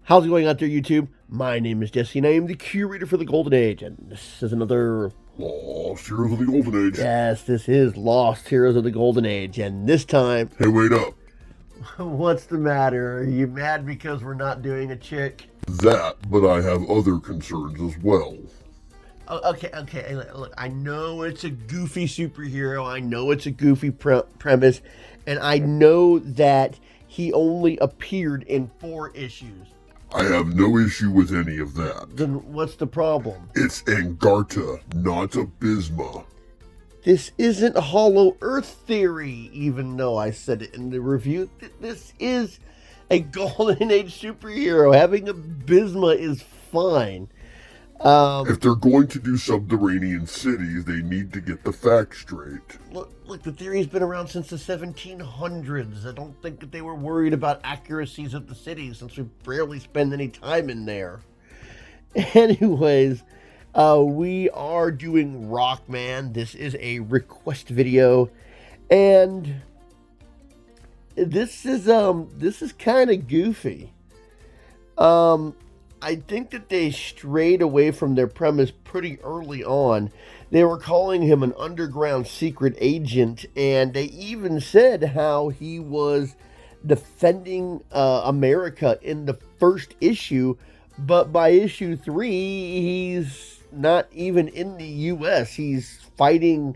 How's it going out there, YouTube? My name is Jesse, and I am the curator for the Golden Age, and this is another... Lost Heroes of the Golden Age. Yes, this is Lost Heroes of the Golden Age, and this time... Hey, wait up. What's the matter? Are you mad because we're not doing a chick? That, but I have other concerns as well. Okay, look, I know it's a goofy superhero, I know it's a goofy premise, and I know that he only appeared in 4 issues. I have no issue with any of that. Then what's the problem? It's Angarta, not Abysma. This isn't Hollow Earth theory, even though I said it in the review. This is a Golden Age superhero. Having Abysma is fine. If they're going to do subterranean cities, they need to get the facts straight. Look, the theory's been around since the 1700s. I don't think that they were worried about accuracies of the cities, since we barely spend any time in there. Anyways, we are doing Rockman. This is a request video, and this is kind of goofy. I think that they strayed away from their premise pretty early on. They were calling him an underground secret agent, and they even said how he was defending America in the first issue, but by issue 3, he's not even in the U.S. He's fighting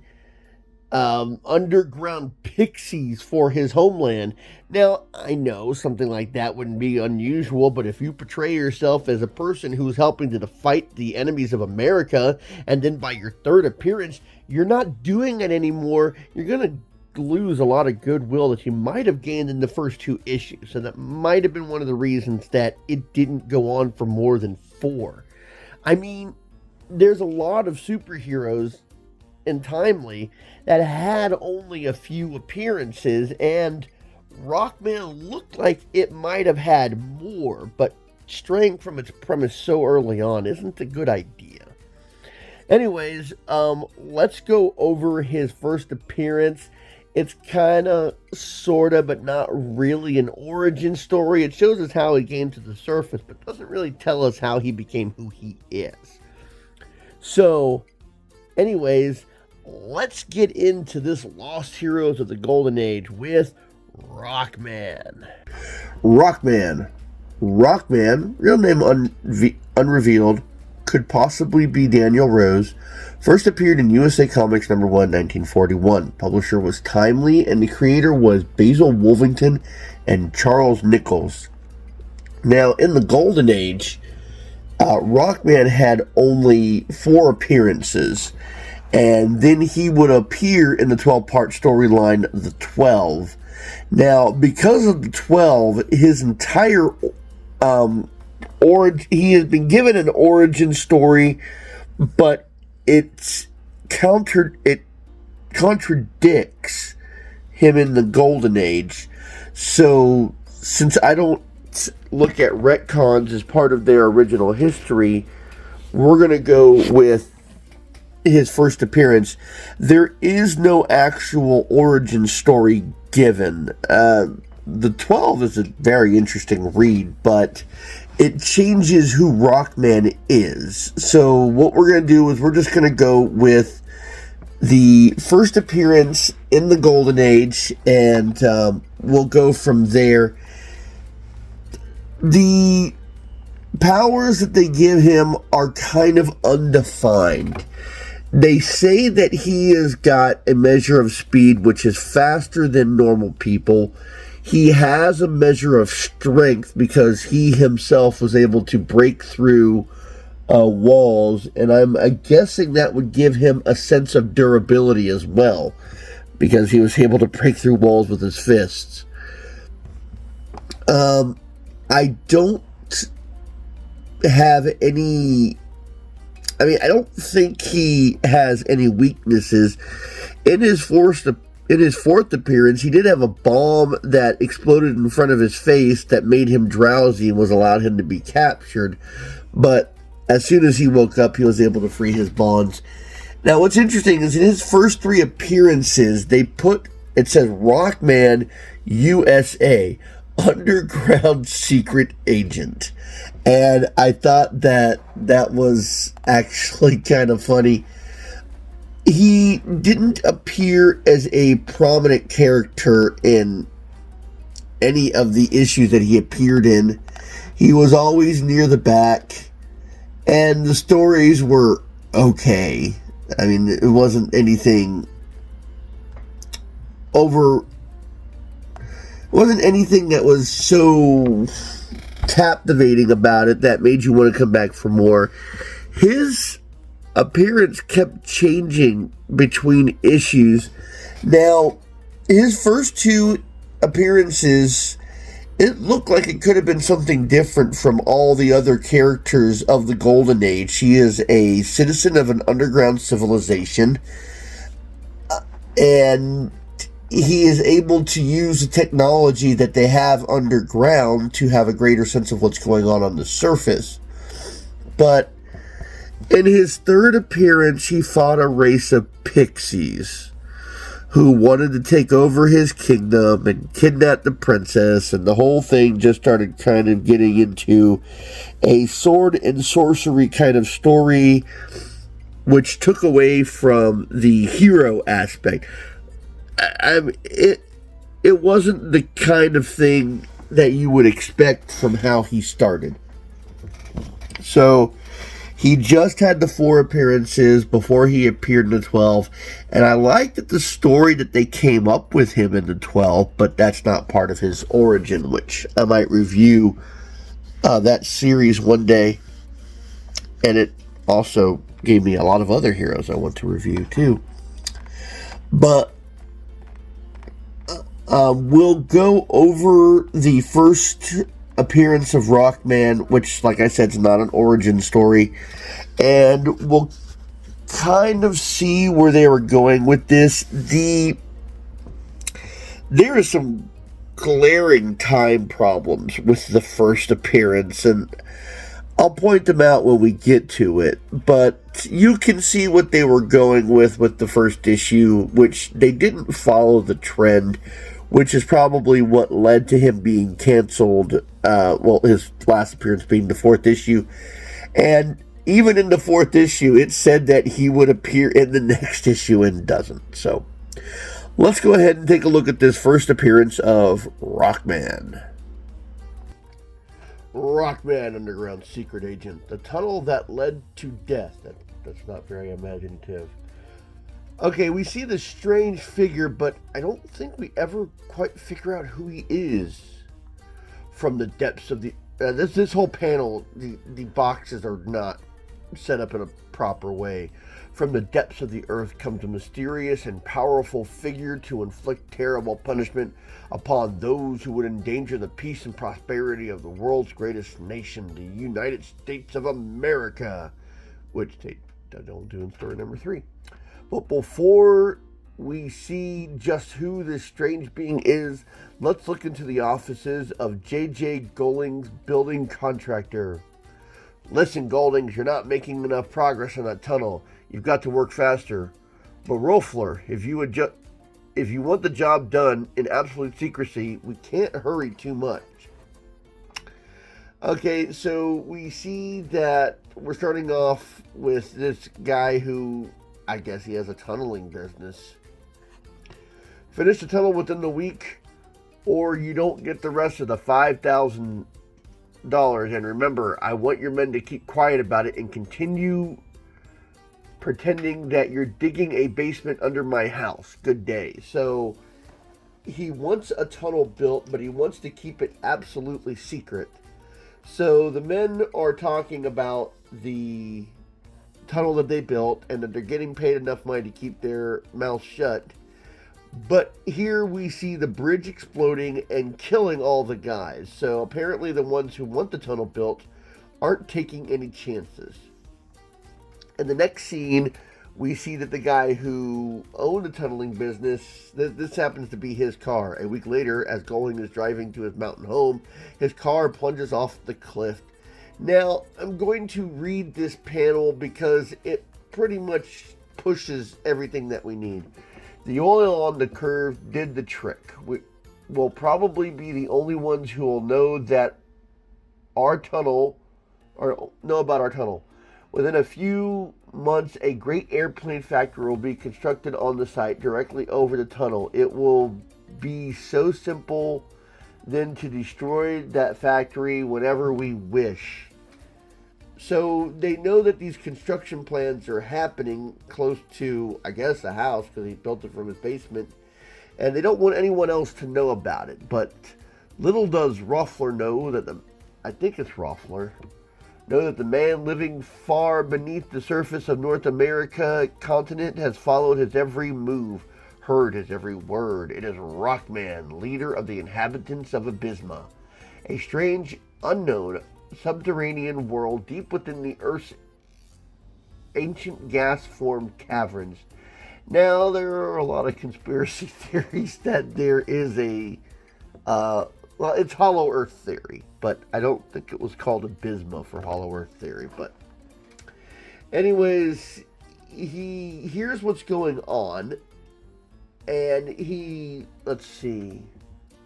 underground pixies for his homeland. Now, I know something like that wouldn't be unusual, but if you portray yourself as a person who's helping to fight the enemies of America, and then by your 3rd appearance, you're not doing it anymore, you're going to lose a lot of goodwill that you might have gained in the first 2 issues. So that might have been one of the reasons that it didn't go on for more than 4. I mean, there's a lot of superheroes in Timely that had only a few appearances, and Rockman looked like it might have had more, but straying from its premise so early on isn't a good idea. Anyways, let's go over his first appearance. It's kind of, sort of, but not really an origin story. It shows us how he came to the surface, but doesn't really tell us how he became who he is. So, anyways, let's get into this Lost Heroes of the Golden Age with Rockman. Rockman, real name unrevealed, could possibly be Daniel Rose. First appeared in USA Comics number 1, 1941. Publisher was Timely, and the creator was Basil Wolvington and Charles Nichols. Now, in the Golden Age, Rockman had only 4 appearances, and then he would appear in the 12-part storyline, The 12. Now, because of The 12, his entire he has been given an origin story, but it contradicts him in the Golden Age. So, since I don't look at retcons as part of their original history, we're going to go with his first appearance. There is no actual origin story given. The 12 is a very interesting read, but it changes who Rockman is. So what we're going to do is we're just going to go with the first appearance in the Golden Age, and we'll go from there. The powers that they give him are kind of undefined. They say that he has got a measure of speed which is faster than normal people. He has a measure of strength because he himself was able to break through walls, and I'm guessing that would give him a sense of durability as well, because he was able to break through walls with his fists. I don't have any... I don't think he has any weaknesses. In his 4th appearance, he did have a bomb that exploded in front of his face that made him drowsy and was allowed him to be captured. But as soon as he woke up, he was able to free his bonds. Now, what's interesting is in his first 3 appearances, it says Rockman USA. underground secret agent. And I thought that that was actually kind of funny. He didn't appear as a prominent character in any of the issues that he appeared in. He was always near the back, and the stories were okay. I mean, it wasn't anything over. Wasn't anything that was so captivating about it that made you want to come back for more. His appearance kept changing between issues. Now, his first two appearances, it looked like it could have been something different from all the other characters of the Golden Age. He is a citizen of an underground civilization, and he is able to use the technology that they have underground to have a greater sense of what's going on the surface. But in his third appearance, he fought a race of pixies who wanted to take over his kingdom and kidnap the princess, and the whole thing just started kind of getting into a sword and sorcery kind of story, which took away from the hero aspect. It wasn't the kind of thing that you would expect from how he started. So he just had the 4 appearances before he appeared in the 12, and I liked the story that they came up with him in the 12, but that's not part of his origin, which I might review that series one day, and it also gave me a lot of other heroes I want to review too. But we'll go over the first appearance of Rockman, which, like I said, is not an origin story, and we'll kind of see where they were going with this. There are some glaring time problems with the first appearance, and I'll point them out when we get to it, but you can see what they were going with the first issue, which they didn't follow the trend, which is probably what led to him being canceled, his last appearance being the 4th issue. And even in the 4th issue, it said that he would appear in the next issue and doesn't. So let's go ahead and take a look at this first appearance of Rockman. Rockman, underground secret agent. The tunnel that led to death. That's not very imaginative. Okay, we see this strange figure, but I don't think we ever quite figure out who he is. From the depths of the... this whole panel, the boxes are not set up in a proper way. From the depths of the earth comes a mysterious and powerful figure to inflict terrible punishment upon those who would endanger the peace and prosperity of the world's greatest nation, the United States of America, which they don't do in story number 3. But before we see just who this strange being is, let's look into the offices of J.J. Golding's building contractor. Listen, Goldings, you're not making enough progress in that tunnel. You've got to work faster. But Roefler, if you want the job done in absolute secrecy, we can't hurry too much. Okay, so we see that we're starting off with this guy who, I guess he has a tunneling business. Finish the tunnel within the week, or you don't get the rest of the $5,000. And remember, I want your men to keep quiet about it and continue pretending that you're digging a basement under my house. Good day. So he wants a tunnel built, but he wants to keep it absolutely secret. So the men are talking about the tunnel that they built and that they're getting paid enough money to keep their mouths shut. But here we see the bridge exploding and killing all the guys. So apparently the ones who want the tunnel built aren't taking any chances. In the next scene, we see that the guy who owned the tunneling business, this happens to be his car. A week later, as Golding is driving to his mountain home, his car plunges off the cliff. Now, I'm going to read this panel because it pretty much pushes everything that we need. The oil on the curve did the trick. will probably be the only ones who will know that our tunnel, or know about our tunnel. Within a few months, a great airplane factory will be constructed on the site directly over the tunnel. It will be so simple then to destroy that factory whenever we wish. So they know that these construction plans are happening close to, I guess, a house because he built it from his basement. And they don't want anyone else to know about it. But little does Roffler know that I think it's Roffler, know that the man living far beneath the surface of North America continent has followed his every move, heard his every word. It is Rockman, leader of the inhabitants of Abysma, a strange, unknown, subterranean world deep within the Earth's ancient gas-formed caverns. Now, there are a lot of conspiracy theories that there is well, it's Hollow Earth theory, but I don't think it was called Abysma for Hollow Earth theory. But anyways, he hears what's going on, and let's see,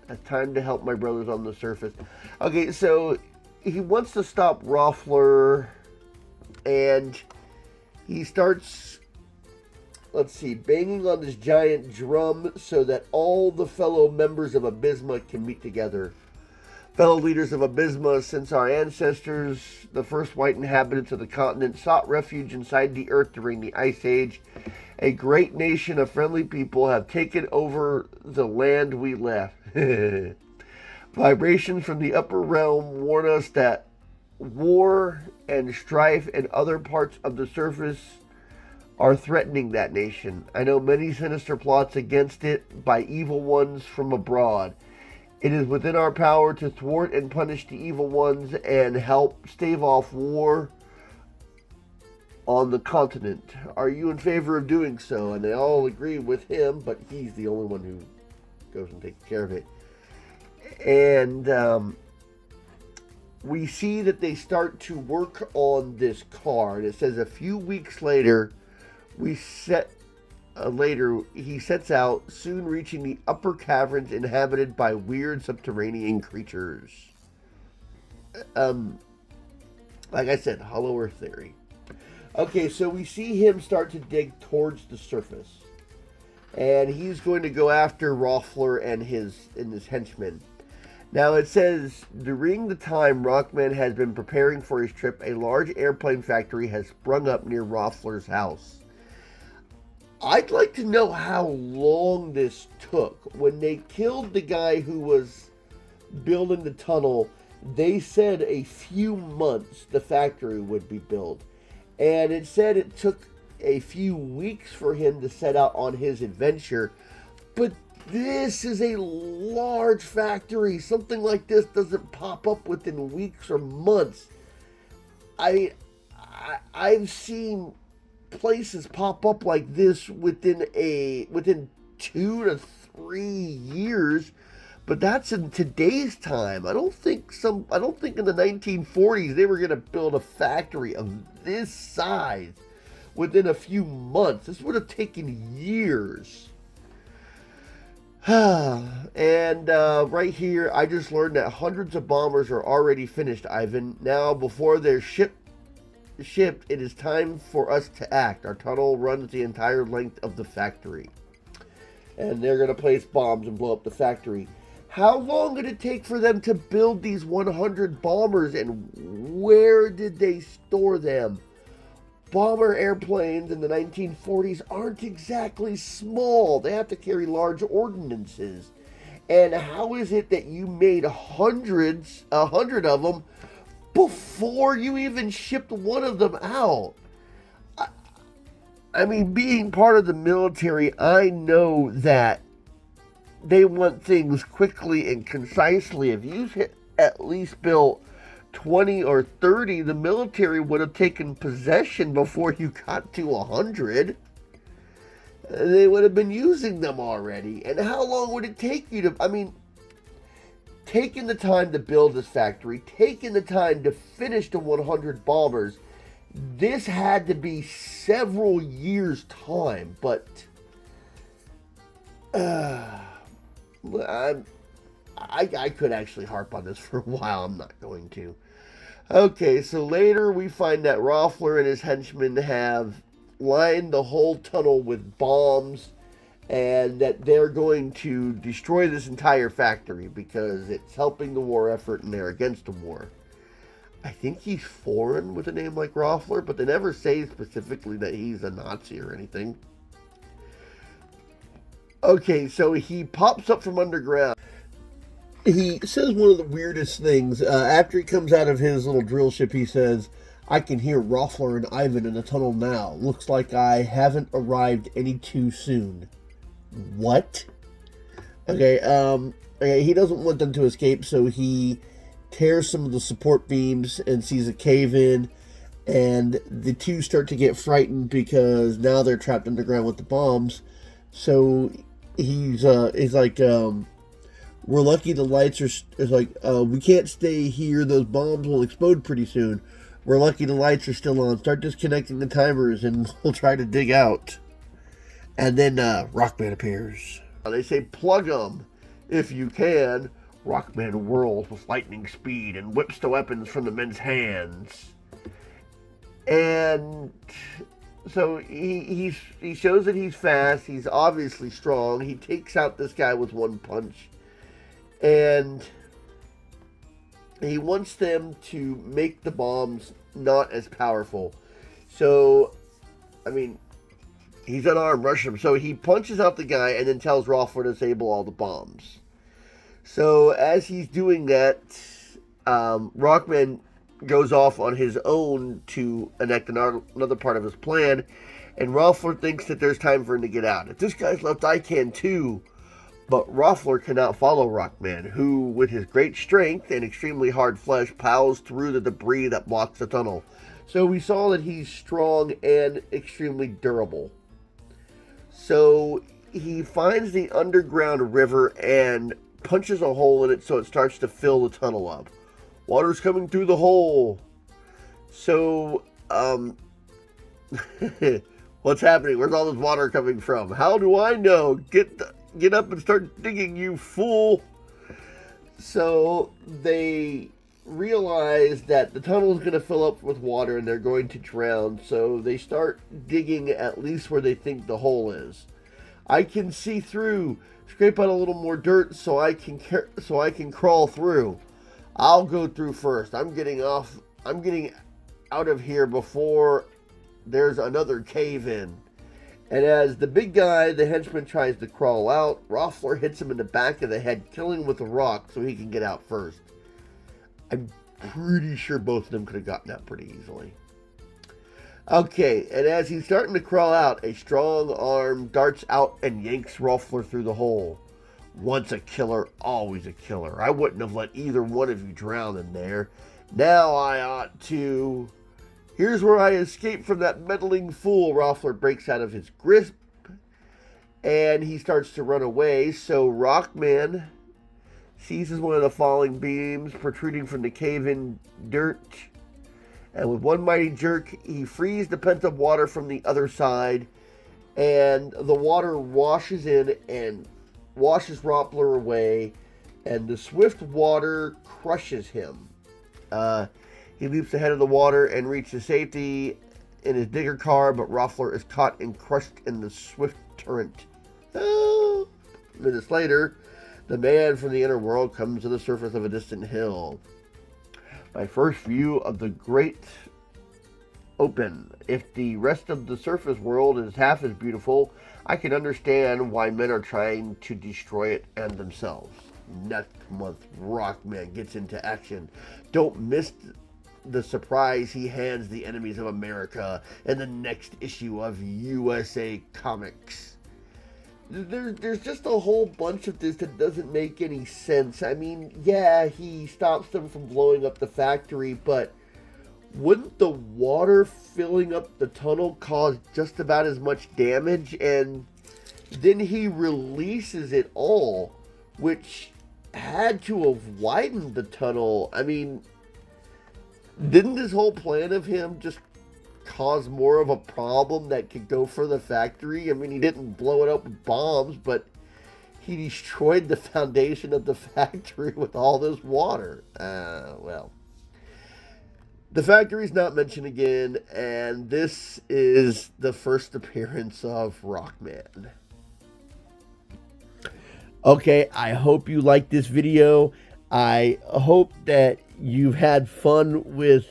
it's time to help my brothers on the surface. Okay, so he wants to stop Roffler, and he starts, let's see, banging on this giant drum so that all the fellow members of Abysma can meet together. Fellow leaders of Abysma, since our ancestors, the first white inhabitants of the continent, sought refuge inside the earth during the Ice Age, a great nation of friendly people have taken over the land we left. Vibrations from the upper realm warn us that war and strife in other parts of the surface are threatening that nation. I know many sinister plots against it by evil ones from abroad. It is within our power to thwart and punish the evil ones and help stave off war on the continent. Are you in favor of doing so? And they all agree with him, but he's the only one who goes and takes care of it. And we see that they start to work on this car. And it says a few weeks later, he sets out, soon reaching the upper caverns inhabited by weird subterranean creatures. Like I said, Hollow Earth theory. Okay, so we see him start to dig towards the surface. And he's going to go after Roffler and his henchmen. Now it says, during the time Rockman has been preparing for his trip, a large airplane factory has sprung up near Roffler's house. I'd like to know how long this took. When they killed the guy who was building the tunnel, they said a few months the factory would be built. And it said it took a few weeks for him to set out on his adventure. But this is a large factory. Something like this doesn't pop up within weeks or months. I've seen places pop up like this within 2 to 3 years, but that's in today's time. I don't think in the 1940s they were going to build a factory of this size within a few months. This would have taken years. And right here, I just learned that hundreds of bombers are already finished, Ivan. Now, before they're shipped, it is time for us to act. Our tunnel runs the entire length of the factory. And they're going to place bombs and blow up the factory. How long did it take for them to build these 100 bombers, and where did they store them? Bomber airplanes in the 1940s aren't exactly small. They have to carry large ordnances. And how is it that you made 100 of them before you even shipped one of them out? I mean, being part of the military, I know that they want things quickly and concisely. If you at least built 20 or 30, the military would have taken possession before you got to 100. They would have been using them already. And how long would it take you to, taking the time to build this factory, taking the time to finish the 100 bombers, this had to be several years' time. But I could actually harp on this for a while. I'm not going to. Okay, so later we find that Roffler and his henchmen have lined the whole tunnel with bombs and that they're going to destroy this entire factory because it's helping the war effort and they're against the war. I think he's foreign with a name like Roffler, but they never say specifically that he's a Nazi or anything. Okay, so he pops up from underground. He says one of the weirdest things. After he comes out of his little drill ship, he says, I can hear Roffler and Ivan in the tunnel now. Looks like I haven't arrived any too soon. What? Okay, he doesn't want them to escape, so he tears some of the support beams and sees a cave in, and the two start to get frightened because now they're trapped underground with the bombs. So he's like, we're lucky the lights are, we can't stay here, those bombs will explode pretty soon. We're lucky the lights are still on. Start disconnecting the timers and we'll try to dig out. And then Rockman appears. They say plug them if you can. Rockman whirls with lightning speed and whips the weapons from the men's hands. And so he shows that he's fast. He's obviously strong. He takes out this guy with one punch. And he wants them to make the bombs not as powerful. So, I mean, he's unarmed, rushes him. So he punches out the guy and then tells Roffler to disable all the bombs. So as he's doing that, Rockman goes off on his own to enact another part of his plan. And Roffler thinks that there's time for him to get out. If this guy's left, I can too. But Roffler cannot follow Rockman, who, with his great strength and extremely hard flesh, plows through the debris that blocks the tunnel. So we saw that he's strong and extremely durable. So he finds the underground river and punches a hole in it so it starts to fill the tunnel up. Water's coming through the hole. So, what's happening? Where's all this water coming from? How do I know? Get up and start digging, you fool. So they realize that the tunnel is going to fill up with water and they're going to drown. So they start digging at least where they think the hole is. I can see through. Scrape out a little more dirt so I can crawl through. I'll go through first. I'm getting out of here before there's another cave in. And as the big guy, the henchman, tries to crawl out, Roffler hits him in the back of the head, killing him with a rock so he can get out first. I'm pretty sure both of them could have gotten out pretty easily. Okay, and as he's starting to crawl out, a strong arm darts out and yanks Roffler through the hole. Once a killer, always a killer. I wouldn't have let either one of you drown in there. Now I ought to... Here's where I escape from that meddling fool. Roffler breaks out of his grip and he starts to run away. So Rockman seizes one of the falling beams protruding from the cave-in dirt. And with one mighty jerk, he frees the pent-up water from the other side. And the water washes in and washes Roffler away. And the swift water crushes him. He leaps ahead of the water and reaches safety in his digger car, but Roffler is caught and crushed in the swift torrent. Minutes later, the man from the inner world comes to the surface of a distant hill. My first view of the great open. If the rest of the surface world is half as beautiful, I can understand why men are trying to destroy it and themselves. Next month, Rockman gets into action. Don't miss the surprise he hands the enemies of America in the next issue of USA Comics. There's just a whole bunch of this that doesn't make any sense. I mean, yeah, he stops them from blowing up the factory, but wouldn't the water filling up the tunnel cause just about as much damage? And then he releases it all, which had to have widened the tunnel. I mean, didn't this whole plan of him just cause more of a problem that could go for the factory? I mean, he didn't blow it up with bombs, but He destroyed the foundation of the factory with all this water. Well, the factory's not mentioned again, and this is the first appearance of Rockman. Okay, I hope you liked this video. I hope that you've had fun with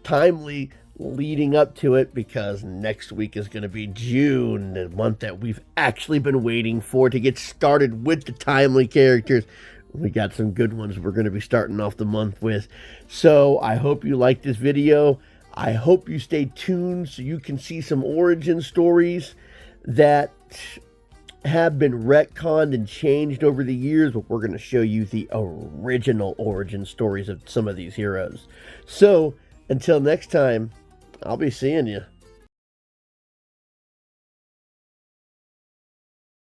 Timely leading up to it, because next week is going to be June, the month that we've actually been waiting for to get started with the Timely characters. We got some good ones we're going to be starting off the month with. So I hope you liked this video. I hope you stay tuned so you can see some origin stories that have been retconned and changed over the years, but we're going to show you the original origin stories of some of these heroes. So until next time, I'll be seeing you.